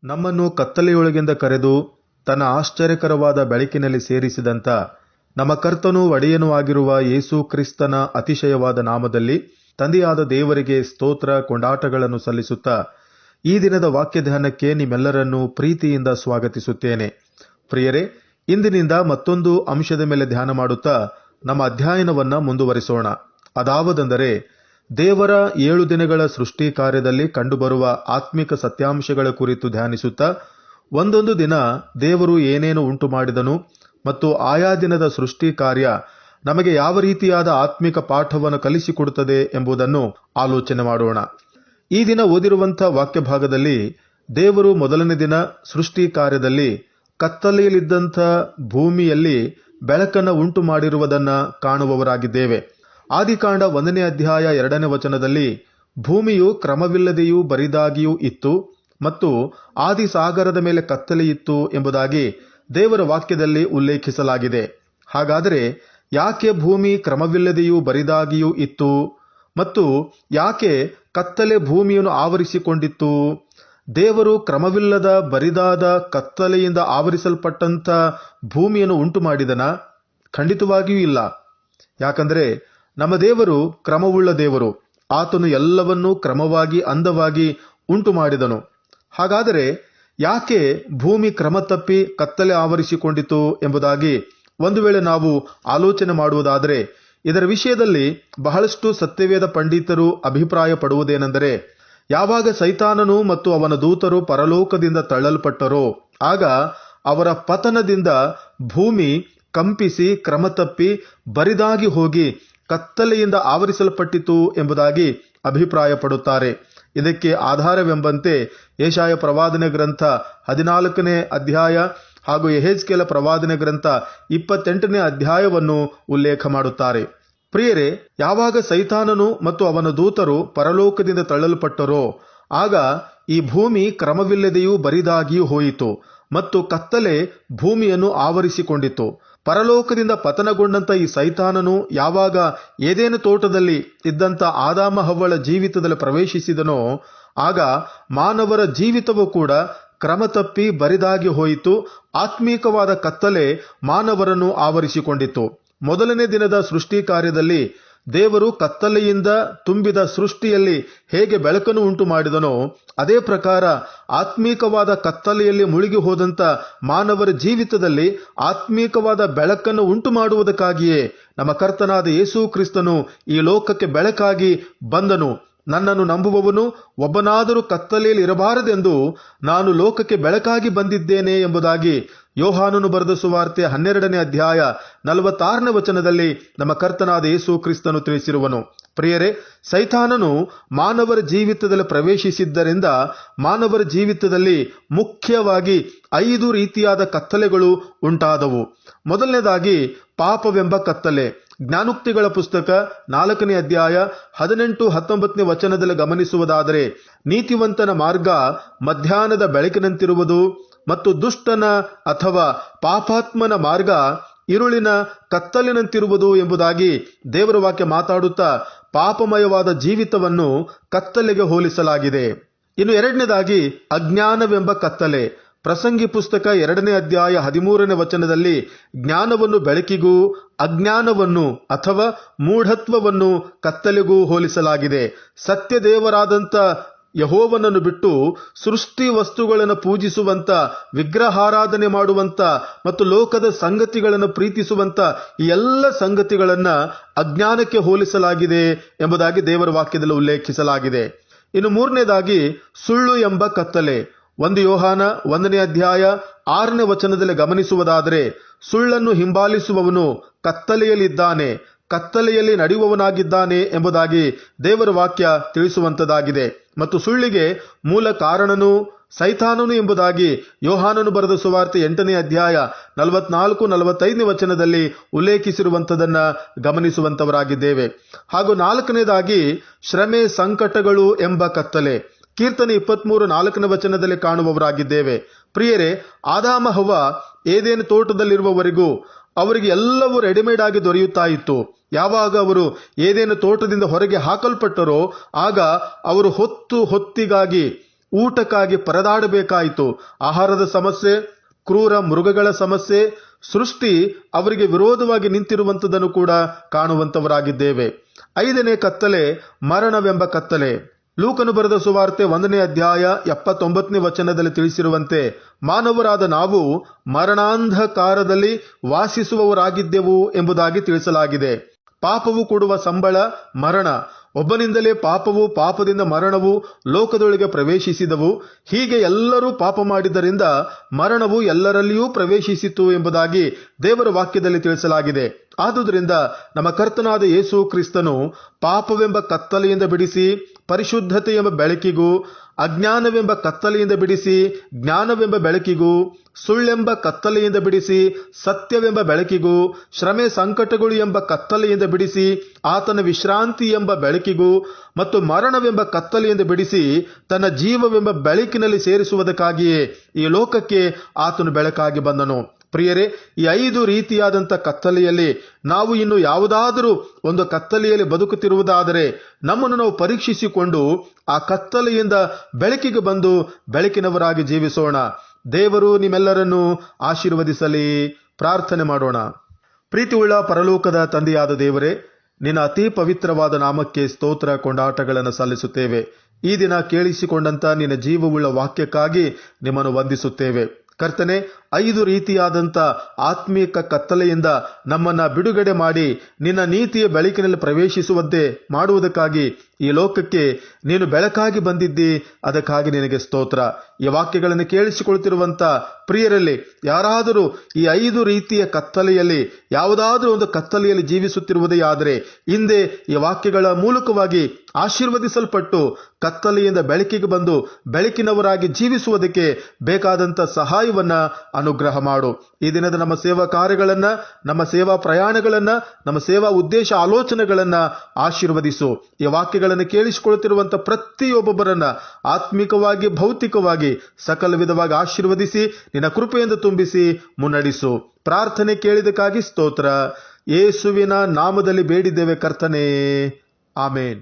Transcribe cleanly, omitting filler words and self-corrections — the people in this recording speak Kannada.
ನಮ್ಮನ್ನು ಕತ್ತಲೆಯೊಳಗಿಂದ ಕರೆದು ತನ್ನ ಆಶ್ಚರ್ಯಕರವಾದ ಬೆಳಕಿನಲ್ಲಿ ಸೇರಿಸಿದಂಥ ನಮ್ಮ ಕರ್ತನೂ ಒಡೆಯನೂ ಆಗಿರುವ ಯೇಸು ಕ್ರಿಸ್ತನ ಅತಿಶಯವಾದ ನಾಮದಲ್ಲಿ ತಂದೆಯಾದ ದೇವರಿಗೆ ಸ್ತೋತ್ರ ಕೊಂಡಾಟಗಳನ್ನು ಸಲ್ಲಿಸುತ್ತಾ ಈ ದಿನದ ವಾಕ್ಯ ಧ್ಯಾನಕ್ಕೆ ನಿಮ್ಮೆಲ್ಲರನ್ನೂ ಪ್ರೀತಿಯಿಂದ ಸ್ವಾಗತಿಸುತ್ತೇನೆ. ಪ್ರಿಯರೇ, ಇಂದಿನಿಂದ ಮತ್ತೊಂದು ಅಂಶದ ಮೇಲೆ ಧ್ಯಾನ ಮಾಡುತ್ತಾ ನಮ್ಮ ಅಧ್ಯಯನವನ್ನು ಮುಂದುವರಿಸೋಣ. ಅದಾವದೆಂದರೆ ದೇವರ 7 ದಿನಗಳ ಸೃಷ್ಟಿ ಕಾರ್ಯದಲ್ಲಿ ಕಂಡುಬರುವ ಆತ್ಮಿಕ ಸತ್ಯಾಂಶಗಳ ಕುರಿತು ಧ್ಯಾನಿಸುತ್ತಾ ಒಂದೊಂದು ದಿನ ದೇವರು ಏನೇನು ಉಂಟು ಮಾಡಿದನು ಮತ್ತು ಆಯಾ ದಿನದ ಸೃಷ್ಟಿ ಕಾರ್ಯ ನಮಗೆ ಯಾವ ರೀತಿಯಾದ ಆತ್ಮಿಕ ಪಾಠವನ್ನು ಕಲಿಸಿಕೊಡುತ್ತದೆ ಎಂಬುದನ್ನು ಆಲೋಚನೆ ಮಾಡೋಣ. ಈ ದಿನ ಓದಿರುವಂಥ ವಾಕ್ಯ ಭಾಗದಲ್ಲಿ ದೇವರು ಮೊದಲನೇ ದಿನ ಸೃಷ್ಟಿ ಕಾರ್ಯದಲ್ಲಿ ಕತ್ತಲೆಯಲ್ಲಿದ್ದಂಥ ಭೂಮಿಯಲ್ಲಿ ಬೆಳಕನ್ನು ಉಂಟು ಮಾಡಿರುವುದನ್ನು ಕಾಣುವವರಾಗಿದ್ದೇವೆ. ಆದಿಕಾಂಡ 1ನೇ ಅಧ್ಯಾಯ 2ನೇ ವಚನದಲ್ಲಿ ಭೂಮಿಯು ಕ್ರಮವಿಲ್ಲದೆಯೂ ಬರಿದಾಗಿಯೂ ಇತ್ತು ಮತ್ತು ಆದಿಸಾಗರದ ಮೇಲೆ ಕತ್ತಲೆಯಿತ್ತು ಎಂಬುದಾಗಿ ದೇವರ ವಾಕ್ಯದಲ್ಲಿ ಉಲ್ಲೇಖಿಸಲಾಗಿದೆ. ಹಾಗಾದರೆ ಯಾಕೆ ಭೂಮಿ ಕ್ರಮವಿಲ್ಲದೆಯೂ ಬರಿದಾಗಿಯೂ ಇತ್ತು ಮತ್ತು ಯಾಕೆ ಕತ್ತಲೆ ಭೂಮಿಯನ್ನು ಆವರಿಸಿಕೊಂಡಿತ್ತು? ದೇವರು ಕ್ರಮವಿಲ್ಲದ ಬರಿದಾದ ಕತ್ತಲೆಯಿಂದ ಆವರಿಸಲ್ಪಟ್ಟಂಥ ಭೂಮಿಯನ್ನು ಉಂಟು ಮಾಡಿದನ? ಖಂಡಿತವಾಗಿಯೂ ಇಲ್ಲ. ಯಾಕಂದರೆ ನಮ್ಮ ದೇವರು ಕ್ರಮವುಳ್ಳ ದೇವರು. ಆತನು ಎಲ್ಲವನ್ನೂ ಕ್ರಮವಾಗಿ ಅಂದವಾಗಿ ಉಂಟು ಮಾಡಿದನು. ಹಾಗಾದರೆ ಯಾಕೆ ಭೂಮಿ ಕ್ರಮ ತಪ್ಪಿ ಕತ್ತಲೆ ಆವರಿಸಿಕೊಂಡಿತು ಎಂಬುದಾಗಿ ಒಂದು ವೇಳೆ ನಾವು ಆಲೋಚನೆ ಮಾಡುವುದಾದರೆ ಇದರ ವಿಷಯದಲ್ಲಿ ಬಹಳಷ್ಟು ಸತ್ಯವೇದ ಪಂಡಿತರು ಅಭಿಪ್ರಾಯ ಪಡುವುದೇನೆಂದರೆ, ಯಾವಾಗ ಸೈತಾನನು ಮತ್ತು ಅವನ ದೂತರು ಪರಲೋಕದಿಂದ ತಳ್ಳಲ್ಪಟ್ಟರೋ ಆಗ ಅವರ ಪತನದಿಂದ ಭೂಮಿ ಕಂಪಿಸಿ ಕ್ರಮ ತಪ್ಪಿ ಬರಿದಾಗಿ ಹೋಗಿ ಕತ್ತಲೆಯಿಂದ ಆವರಿಸಲ್ಪಟ್ಟಿತು ಎಂಬುದಾಗಿ ಅಭಿಪ್ರಾಯ ಪಡುತ್ತಾರೆ. ಇದಕ್ಕೆ ಆಧಾರವೆಂಬಂತೆ ಯೆಶಾಯ ಪ್ರವಾದನೆ ಗ್ರಂಥ 14ನೇ ಅಧ್ಯಾಯ ಹಾಗೂ ಯೆಹೆಜ್ಕೇಲ ಪ್ರವಾದನೆ ಗ್ರಂಥ 28ನೇ ಅಧ್ಯಾಯವನ್ನು ಉಲ್ಲೇಖ ಮಾಡುತ್ತಾರೆ. ಪ್ರಿಯರೇ, ಯಾವಾಗ ಸೈತಾನನು ಮತ್ತು ಅವನ ದೂತರು ಪರಲೋಕದಿಂದ ತಳ್ಳಲ್ಪಟ್ಟರೋ ಆಗ ಈ ಭೂಮಿ ಕ್ರಮವಿಲ್ಲದೆಯೂ ಬರಿದಾಗಿಯೂ ಹೋಯಿತು ಮತ್ತು ಕತ್ತಲೆ ಭೂಮಿಯನ್ನು ಆವರಿಸಿಕೊಂಡಿತು. ಪರಲೋಕದಿಂದ ಪತನಗೊಂಡಂತ ಈ ಸೈತಾನನು ಯಾವಾಗ ಏದೇನು ತೋಟದಲ್ಲಿ ಇದ್ದಂಥ ಆದಾಮ ಹವ್ವಳ ಜೀವಿತದಲ್ಲಿ ಪ್ರವೇಶಿಸಿದನೋ ಆಗ ಮಾನವರ ಜೀವಿತವೂ ಕೂಡ ಕ್ರಮ ತಪ್ಪಿ ಬರಿದಾಗಿ ಹೋಯಿತು. ಆತ್ಮೀಕವಾದ ಕತ್ತಲೆ ಮಾನವರನ್ನು ಆವರಿಸಿಕೊಂಡಿತು. ಮೊದಲನೇ ದಿನದ ಸೃಷ್ಟಿ ಕಾರ್ಯದಲ್ಲಿ ದೇವರು ಕತ್ತಲೆಯಿಂದ ತುಂಬಿದ ಸೃಷ್ಟಿಯಲ್ಲಿ ಹೇಗೆ ಬೆಳಕನ್ನು ಉಂಟು ಮಾಡಿದನೋ ಅದೇ ಪ್ರಕಾರ ಆತ್ಮೀಕವಾದ ಕತ್ತಲೆಯಲ್ಲಿ ಮುಳುಗಿ ಹೋದಂಥ ಮಾನವರ ಜೀವಿತದಲ್ಲಿ ಆತ್ಮೀಕವಾದ ಬೆಳಕನ್ನು ಉಂಟು ಮಾಡುವುದಕ್ಕಾಗಿಯೇ ನಮ್ಮ ಕರ್ತನಾದ ಯೇಸು ಕ್ರಿಸ್ತನು ಈ ಲೋಕಕ್ಕೆ ಬೆಳಕಾಗಿ ಬಂದನು. ನನ್ನನ್ನು ನಂಬುವವನು ಒಬ್ಬನಾದರೂ ಕತ್ತಲೆಯಲ್ಲಿ ಇರಬಾರದೆಂದು ನಾನು ಲೋಕಕ್ಕೆ ಬೆಳಕಾಗಿ ಬಂದಿದ್ದೇನೆ ಎಂಬುದಾಗಿ ಯೋಹಾನನು ಬರೆದ ಸುವಾರ್ತೆ 12ನೇ ಅಧ್ಯಾಯ 46ನೇ ವಚನದಲ್ಲಿ ನಮ್ಮ ಕರ್ತನಾದ ಯೇಸು ಕ್ರಿಸ್ತನು ತಿಳಿಸಿರುವನು. ಪ್ರಿಯರೇ, ಸೈತಾನನು ಮಾನವರ ಜೀವಿತದಲ್ಲಿ ಪ್ರವೇಶಿಸಿದ್ದರಿಂದ ಮಾನವರ ಜೀವಿತದಲ್ಲಿ ಮುಖ್ಯವಾಗಿ 5 ರೀತಿಯಾದ ಕತ್ತಲೆಗಳು ಉಂಟಾದವು. ಮೊದಲನೇದಾಗಿ ಪಾಪವೆಂಬ ಕತ್ತಲೆ. ಜ್ಞಾನೋಕ್ತಿಗಳ ಪುಸ್ತಕ 4ನೇ ಅಧ್ಯಾಯ 18-19ನೇ ವಚನದಲ್ಲಿ ಗಮನಿಸುವುದಾದರೆ, ನೀತಿವಂತನ ಮಾರ್ಗ ಮಧ್ಯಾಹ್ನದ ಬೆಳಕಿನಂತಿರುವುದು ಮತ್ತು ದುಷ್ಟನ ಅಥವಾ ಪಾಪಾತ್ಮನ ಮಾರ್ಗ ഇരുಳಿನ ಕತ್ತಲಿನಂತಿರುವುದು ಎಂಬುದಾಗಿ ದೇವರ ವಾಕ್ಯ ಮಾತಾಡುತ್ತಾ ಪಾಪಮಯವಾದ ಜೀವಿತವನ್ನು ಕತ್ತಲೆಗೆ ಹೋಲಿಸಲಾಗಿದೆ. ಇನ್ನು ಎರಡನೇದಾಗಿ ಅಜ್ಞಾನವೆಂಬ ಕತ್ತಲೆ. ಪ್ರಸಂಗಿ ಪುಸ್ತಕ 2ನೇ ಅಧ್ಯಾಯ 13ನೇ ವಚನದಲ್ಲಿ ಜ್ಞಾನವನ್ನು ಬೆಳಕಿಗೂ ಅಜ್ಞಾನವನ್ನು ಅಥವಾ ಮೂಢತ್ವವನ್ನು ಕತ್ತಲೆಗೂ ಹೋಲಿಸಲಾಗಿದೆ. ಸತ್ಯ ದೇವರಾದಂಥ ಯೆಹೋವನನ್ನು ಬಿಟ್ಟು ಸೃಷ್ಟಿ ವಸ್ತುಗಳನ್ನು ಪೂಜಿಸುವಂತ, ವಿಗ್ರಹಾರಾಧನೆ ಮಾಡುವಂತ ಮತ್ತು ಲೋಕದ ಸಂಗತಿಗಳನ್ನು ಪ್ರೀತಿಸುವಂತ ಈ ಎಲ್ಲ ಸಂಗತಿಗಳನ್ನ ಅಜ್ಞಾನಕ್ಕೆ ಹೋಲಿಸಲಾಗಿದೆ ಎಂಬುದಾಗಿ ದೇವರ ವಾಕ್ಯದಲ್ಲಿ ಉಲ್ಲೇಖಿಸಲಾಗಿದೆ. ಇನ್ನು ಮೂರನೇದಾಗಿ ಸುಳ್ಳು ಎಂಬ ಕತ್ತಲೆ. 1 ಯೋಹಾನ 1ನೇ ಅಧ್ಯಾಯ 6ನೇ ವಚನದಲ್ಲಿ ಗಮನಿಸುವುದಾದರೆ, ಸುಳ್ಳನ್ನು ಹಿಂಬಾಲಿಸುವವನು ಕತ್ತಲೆಯಲ್ಲಿದ್ದಾನೆ, ಕತ್ತಲೆಯಲ್ಲಿ ನಡೆಯುವವನಾಗಿದ್ದಾನೆ ಎಂಬುದಾಗಿ ದೇವರ ವಾಕ್ಯ ತಿಳಿಸುವಂತದಾಗಿದೆ. ಮತ್ತು ಸುಳ್ಳಿಗೆ ಮೂಲ ಕಾರಣನು ಸೈತಾನನು ಎಂಬುದಾಗಿ ಯೋಹಾನನು ಬರೆದ ಸುವಾರ್ತೆ 8ನೇ ಅಧ್ಯಾಯ 44-45ನೇ ವಚನದಲ್ಲಿ ಉಲ್ಲೇಖಿಸಿರುವಂಥದನ್ನ ಗಮನಿಸುವಂತವರಾಗಿದ್ದೇವೆ. ಹಾಗೂ 4ನೇದಾಗಿ ಶ್ರಮೆ ಸಂಕಟಗಳು ಎಂಬ ಕತ್ತಲೆ. ಕೀರ್ತನೆ 23:4ನೇ ವಚನದಲ್ಲಿ ಕಾಣುವವರಾಗಿದ್ದೇವೆ. ಪ್ರಿಯರೇ, ಆದಾಮ ಹವ್ವ ಏದೇನು ತೋಟದಲ್ಲಿರುವವರೆಗೂ ಅವರಿಗೆ ಎಲ್ಲವೂ ರೆಡಿಮೇಡ್ ಆಗಿ ದೊರೆಯುತ್ತಾ ಇತ್ತು. ಯಾವಾಗ ಅವರು ಏದೇನು ತೋಟದಿಂದ ಹೊರಗೆ ಹಾಕಲ್ಪಟ್ಟರೋ ಆಗ ಅವರು ಹೊತ್ತಿಗಾಗಿ ಊಟಕ್ಕಾಗಿ ಪರದಾಡಬೇಕಾಯಿತು. ಆಹಾರದ ಸಮಸ್ಯೆ, ಕ್ರೂರ ಮೃಗಗಳ ಸಮಸ್ಯೆ, ಸೃಷ್ಟಿ ಅವರಿಗೆ ವಿರೋಧವಾಗಿ ನಿಂತಿರುವಂಥದ್ದನ್ನು ಕೂಡ ಕಾಣುವಂತವರಾಗಿದ್ದೇವೆ. 5ನೇ ಕತ್ತಲೆ ಮರಣವೆಂಬ ಕತ್ತಲೆ. ಲೂಕನು ಬರೆದ ಸುವಾರ್ತೆ 1ನೇ ಅಧ್ಯಾಯ 79ನೇ ವಚನದಲ್ಲಿ ತಿಳಿಸಿರುವಂತೆ ಮಾನವರಾದ ನಾವು ಮರಣಾಂಧಕಾರದಲ್ಲಿ ವಾಸಿಸುವವರಾಗಿದ್ದೆವು ಎಂಬುದಾಗಿ ತಿಳಿಸಲಾಗಿದೆ. ಪಾಪವು ಕೊಡುವ ಸಂಬಳ ಮರಣ. ಒಬ್ಬನಿಂದಲೇ ಪಾಪವು, ಪಾಪದಿಂದ ಮರಣವು ಲೋಕದೊಳಗೆ ಪ್ರವೇಶಿಸಿದವು. ಹೀಗೆ ಎಲ್ಲರೂ ಪಾಪ ಮಾಡಿದ್ದರಿಂದ ಮರಣವು ಎಲ್ಲರಲ್ಲಿಯೂ ಪ್ರವೇಶಿಸಿತು ಎಂಬುದಾಗಿ ದೇವರ ವಾಕ್ಯದಲ್ಲಿ ತಿಳಿಸಲಾಗಿದೆ. ಆದುದರಿಂದ ನಮ್ಮ ಕರ್ತನಾದ ಯೇಸು ಕ್ರಿಸ್ತನು ಪಾಪವೆಂಬ ಕತ್ತಲೆಯಿಂದ ಬಿಡಿಸಿ ಪರಿಶುದ್ಧತೆ ಎಂಬ ಬೆಳಕಿಗೂ, ಅಜ್ಞಾನವೆಂಬ ಕತ್ತಲೆಯಿಂದ ಬಿಡಿಸಿ ಜ್ಞಾನವೆಂಬ ಬೆಳಕಿಗೂ, ಸುಳ್ಳೆಂಬ ಕತ್ತಲೆಯಿಂದ ಬಿಡಿಸಿ ಸತ್ಯವೆಂಬ ಬೆಳಕಿಗೂ, ಶ್ರಮೆ ಸಂಕಟಗಳು ಎಂಬ ಕತ್ತಲೆಯಿಂದ ಬಿಡಿಸಿ ಆತನ ವಿಶ್ರಾಂತಿ ಎಂಬ ಬೆಳಕಿಗೂ, ಮತ್ತು ಮರಣವೆಂಬ ಕತ್ತಲೆಯಿಂದ ಬಿಡಿಸಿ ತನ್ನ ಜೀವವೆಂಬ ಬೆಳಕಿನಲ್ಲಿ ಸೇರಿಸುವುದಕ್ಕಾಗಿಯೇ ಈ ಲೋಕಕ್ಕೆ ಆತನು ಬೆಳಕಾಗಿ ಬಂದನು. ಪ್ರಿಯರೇ, ಈ 5 ರೀತಿಯಾದಂಥ ಕತ್ತಲೆಯಲ್ಲಿ ನಾವು ಇನ್ನು ಯಾವುದಾದರೂ ಒಂದು ಕತ್ತಲೆಯಲ್ಲಿ ಬದುಕುತ್ತಿರುವುದಾದರೆ ನಮ್ಮನ್ನು ನಾವು ಪರೀಕ್ಷಿಸಿಕೊಂಡು ಆ ಕತ್ತಲೆಯಿಂದ ಬೆಳಕಿಗೆ ಬಂದು ಬೆಳಕಿನವರಾಗಿ ಜೀವಿಸೋಣ. ದೇವರು ನಿಮ್ಮೆಲ್ಲರನ್ನೂ ಆಶೀರ್ವದಿಸಲಿ. ಪ್ರಾರ್ಥನೆ ಮಾಡೋಣ. ಪ್ರೀತಿಯುಳ್ಳ ಪರಲೋಕದ ತಂದೆಯಾದ ದೇವರೇ, ನಿನ್ನ ಅತಿ ಪವಿತ್ರವಾದ ನಾಮಕ್ಕೆ ಸ್ತೋತ್ರ ಕೊಂಡಾಟಗಳನ್ನು ಸಲ್ಲಿಸುತ್ತೇವೆ. ಈ ದಿನ ಕೇಳಿಸಿಕೊಂಡಂತ ನಿನ್ನ ಜೀವವುಳ್ಳ ವಾಕ್ಯಕ್ಕಾಗಿ ನಿಮ್ಮನ್ನು ವಂದಿಸುತ್ತೇವೆ. ಕರ್ತನೆ, 5 ರೀತಿಯಾದಂಥ ಆತ್ಮೀಕ ಕತ್ತಲೆಯಿಂದ ನಮ್ಮನ್ನ ಬಿಡುಗಡೆ ಮಾಡಿ ನಿನ್ನ ನೀತಿಯ ಬೆಳಕಿನಲ್ಲಿ ಪ್ರವೇಶಿಸುವಂತೆ ಮಾಡುವುದಕ್ಕಾಗಿ ಈ ಲೋಕಕ್ಕೆ ನೀನು ಬೆಳಕಾಗಿ ಬಂದಿದ್ದಿ. ಅದಕ್ಕಾಗಿ ನಿನಗೆ ಸ್ತೋತ್ರ. ಈ ವಾಕ್ಯಗಳನ್ನು ಕೇಳಿಸಿಕೊಳ್ತಿರುವಂತ ಪ್ರಿಯರಲ್ಲಿ ಯಾರಾದರೂ ಈ 5 ರೀತಿಯ ಕತ್ತಲೆಯಲ್ಲಿ ಯಾವುದಾದ್ರೂ ಒಂದು ಕತ್ತಲೆಯಲ್ಲಿ ಜೀವಿಸುತ್ತಿರುವುದೇ ಆದರೆ ಹಿಂದೆ ಈ ವಾಕ್ಯಗಳ ಮೂಲಕವಾಗಿ ಆಶೀರ್ವದಿಸಲ್ಪಟ್ಟು ಕತ್ತಲೆಯಿಂದ ಬೆಳಕಿಗೆ ಬಂದು ಬೆಳಕಿನವರಾಗಿ ಜೀವಿಸುವುದಕ್ಕೆ ಬೇಕಾದಂಥ ಸಹಾಯವನ್ನ ಅನುಗ್ರಹ ಮಾಡು. ಈ ದಿನದ ನಮ್ಮ ಸೇವಾ ಕಾರ್ಯಗಳನ್ನ, ನಮ್ಮ ಸೇವಾ ಪ್ರಯಾಣಗಳನ್ನ, ನಮ್ಮ ಸೇವಾ ಉದ್ದೇಶ ಆಲೋಚನೆಗಳನ್ನ ಆಶೀರ್ವದಿಸು. ಈ ವಾಕ್ಯಗಳನ್ನು ಕೇಳಿಸಿಕೊಳ್ಳುತ್ತಿರುವಂತ ಪ್ರತಿಯೊಬ್ಬೊಬ್ಬರನ್ನ ಆತ್ಮಿಕವಾಗಿ, ಭೌತಿಕವಾಗಿ ಸಕಲ ವಿಧವಾಗಿ ಆಶೀರ್ವದಿಸಿ ನಿನ್ನ ಕೃಪೆಯಿಂದ ತುಂಬಿಸಿ ಮುನ್ನಡೆಸು. ಪ್ರಾರ್ಥನೆ ಕೇಳಿದಕ್ಕಾಗಿ ಸ್ತೋತ್ರ. ಯೇಸುವಿನ ನಾಮದಲ್ಲಿ ಬೇಡಿದ್ದೇವೆ ಕರ್ತನೇ, ಆಮೇನ್.